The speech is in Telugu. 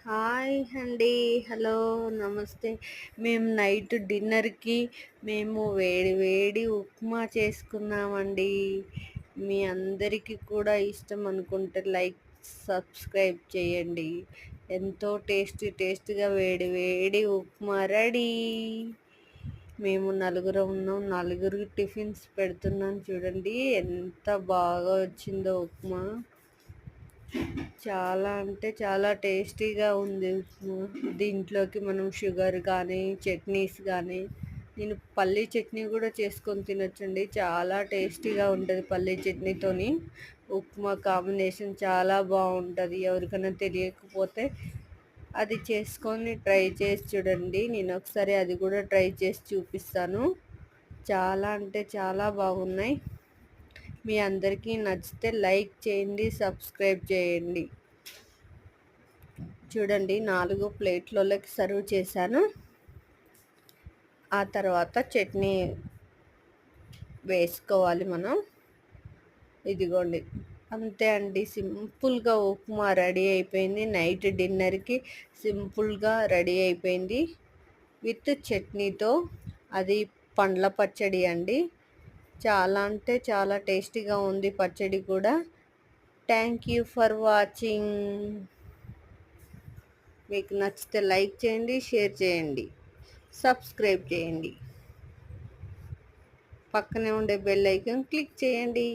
హాయ్ అండి. హలో, నమస్తే. మేము నైట్ డిన్నర్‌కి వేడి వేడి ఉప్మా చేసుకున్నామండి. మీ అందరికీ కూడా ఇష్టం అనుకుంటే లైక్, సబ్స్క్రైబ్ చేయండి. ఎంతో టేస్టీగా వేడి వేడి ఉప్మా రెడీ. మేము నలుగురం ఉన్నాం. నలుగురికి టిఫిన్స్ పెడుతున్నాను చూడండి. ఎంత బాగా వచ్చిందో ఉప్మా. చాలా అంటే చాలా టేస్టీగా ఉంది ఉప్మా. దీంట్లోకి మనం షుగర్ కానీ, చట్నీస్ కానీ, నేను పల్లీ చట్నీ కూడా చేసుకొని తినొచ్చండి. చాలా టేస్టీగా ఉంటుంది పల్లీ చట్నీతోని. ఉప్మా కాంబినేషన్ చాలా బాగుంటుంది. ఎవరికైనా తెలియకపోతే అది చేసుకొని ట్రై చేసి చూడండి. నేను ఒకసారి అది కూడా ట్రై చేసి చూపిస్తాను. చాలా అంటే చాలా బాగున్నాయి. మీ అందరికీ నచ్చితే లైక్ చేయండి, సబ్స్క్రైబ్ చేయండి. చూడండి, 4 ప్లేట్లలోకి సర్వ్ చేశాను. ఆ తర్వాత చట్నీ వేసుకోవాలి మనం. ఇదిగోండి, అంతే అండి. సింపుల్గా ఉప్మా రెడీ అయిపోయింది. నైట్ డిన్నర్కి సింపుల్గా రెడీ అయిపోయింది విత్ చట్నీతో. అది పండ్ల పచ్చడి అండి. చాలా అంటే చాలా టేస్టీగా ఉంది పచ్చడి కూడా. Thank you for watching. మీకు నచ్చితే లైక్ చేయండి, షేర్ చేయండి, సబ్స్క్రైబ్ చేయండి. పక్కనే ఉండే బెల్ ఐకాన్ క్లిక్ చేయండి.